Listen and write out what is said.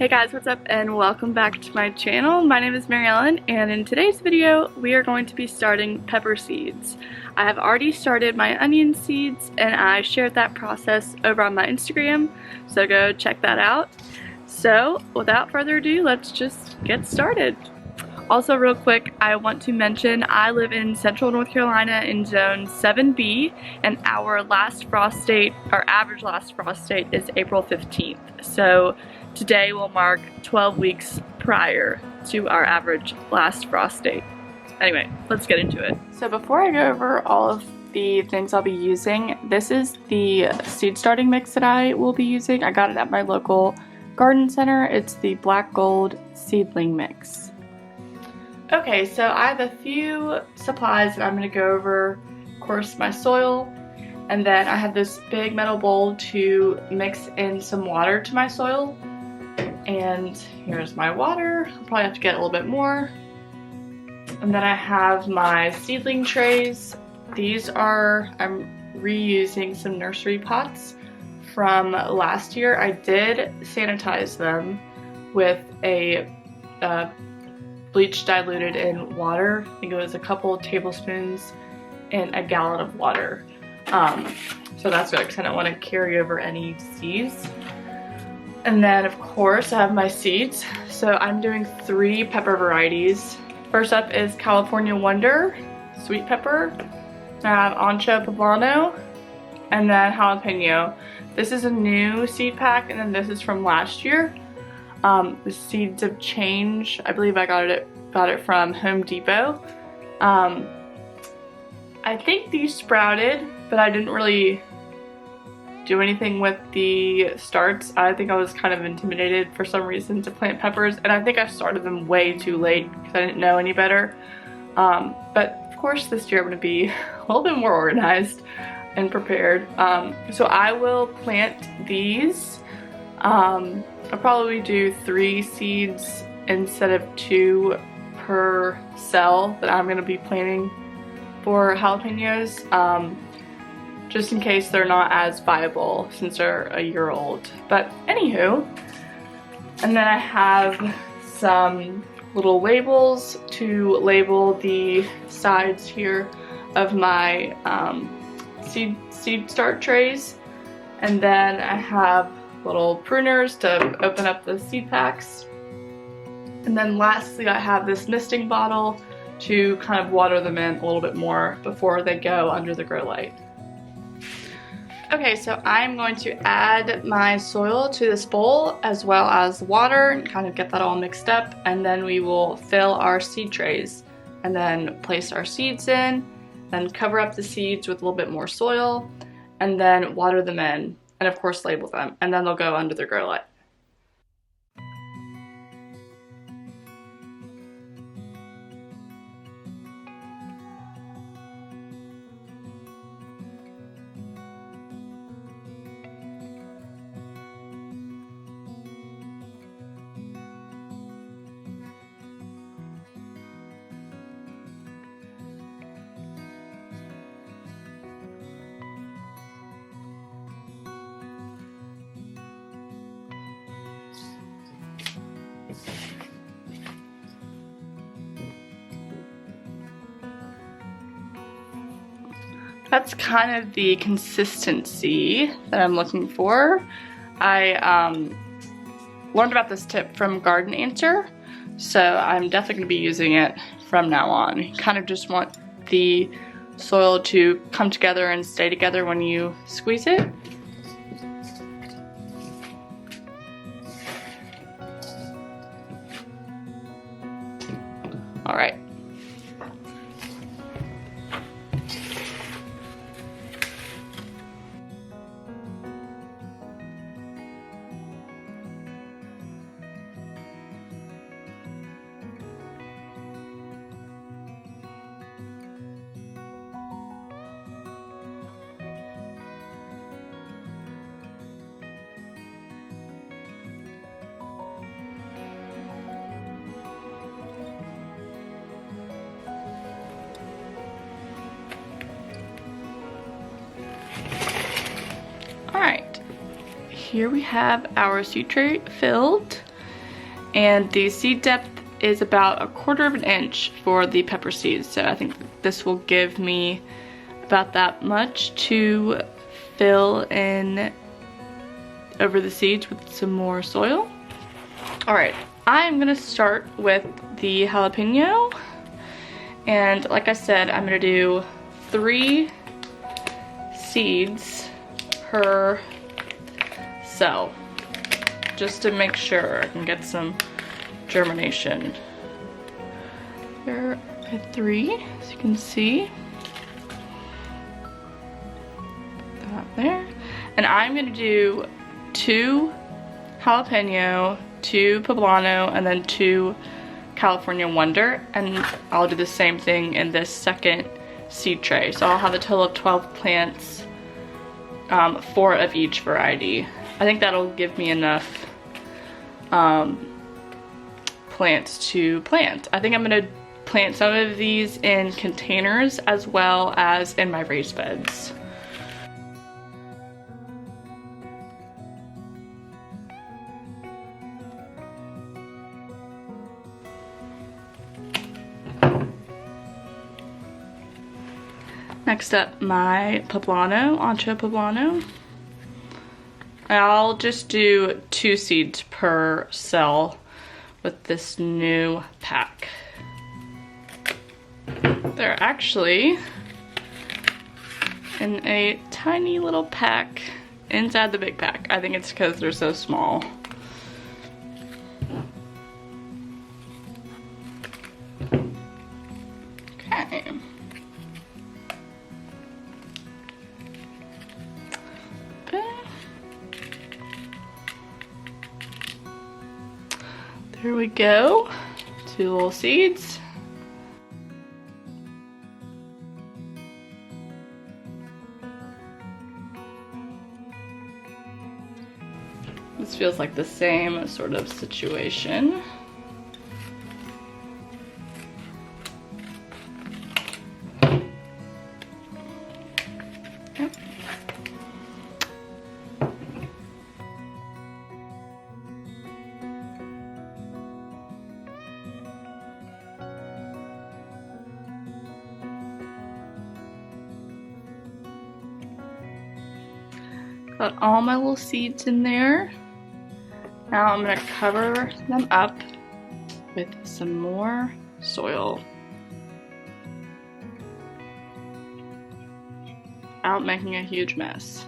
Hey guys, what's up and welcome back to my channel. My name is Mary Ellen and in today's video we are going to be starting pepper seeds. I have already started my onion seeds and I shared that process over on my Instagram, so go check that out. So without further ado, let's just get started. Also real quick, I want to mention I live in Central North Carolina in Zone 7B and our last frost date, our average last frost date is April 15th. So today will mark 12 weeks prior to our average last frost date. Anyway, let's get into it. So before I go over all of the things I'll be using, this is the seed starting mix that I will be using. I got it at my local garden center. It's the Black Gold Seedling Mix. Okay, so I have a few supplies that I'm going to go over. Of course, my soil, and then I have this big metal bowl to mix in some water to my soil. And here's my water. I'll probably have to get a little bit more. And then I have my seedling trays. These are, I'm reusing some nursery pots from last year. I did sanitize them with a bleach diluted in water. I think it was a couple tablespoons in a gallon of water. So that's good because I don't want to carry over any disease. And then of course I have my seeds. So I'm doing 3 pepper varieties. First up is California Wonder, sweet pepper. I have Ancho, Poblano, and then Jalapeño. This is a new seed pack, and then this is from last year. The seeds of change. I believe I got it from Home Depot. I think these sprouted, but I didn't really do anything with the starts. I think I was kind of intimidated for some reason to plant peppers, and I think I started them way too late because I didn't know any better. But of course this year I'm going to be a little bit more organized and prepared. So I will plant these. I'll probably do 3 seeds instead of 2 per cell that I'm going to be planting for jalapenos. Just in case they're not as viable since they're a year old. But anywho, and then I have some little labels to label the sides here of my seed start trays. And then I have little pruners to open up the seed packs. And then lastly I have this misting bottle to kind of water them in a little bit more before they go under the grow light. Okay, so I'm going to add my soil to this bowl as well as water and kind of get that all mixed up, and then we will fill our seed trays and then place our seeds in, then cover up the seeds with a little bit more soil, and then water them in, and of course label them, and then they'll go under the grow light. That's kind of the consistency that I'm looking for. I learned about this tip from Garden Answer, so I'm definitely going to be using it from now on. You kind of just want the soil to come together and stay together when you squeeze it. All right. Alright, here we have our seed tray filled. and the seed depth is about 1/4 of an inch for the pepper seeds. So I think this will give me about that much to fill in over the seeds with some more soil. All right, I'm gonna start with the jalapeno. And like I said, I'm gonna do 3 seeds per cell, just to make sure I can get some germination. Here are 3, as you can see. That there. And I'm gonna do 2 jalapeno, 2 poblano, and then 2 California Wonder, and I'll do the same thing in this second seed tray. So I'll have a total of 12 plants, 4 of each variety. I think that'll give me enough plants to plant. I think I'm gonna plant some of these in containers as well as in my raised beds. Next up, my Poblano, Ancho Poblano. I'll just do 2 seeds per cell with this new pack. They're actually in a tiny little pack inside the big pack. I think it's because they're so small. Okay. There we go, 2 little seeds. This feels like the same sort of situation. Yep. Got all my little seeds in there. Now I'm gonna cover them up with some more soil without making a huge mess.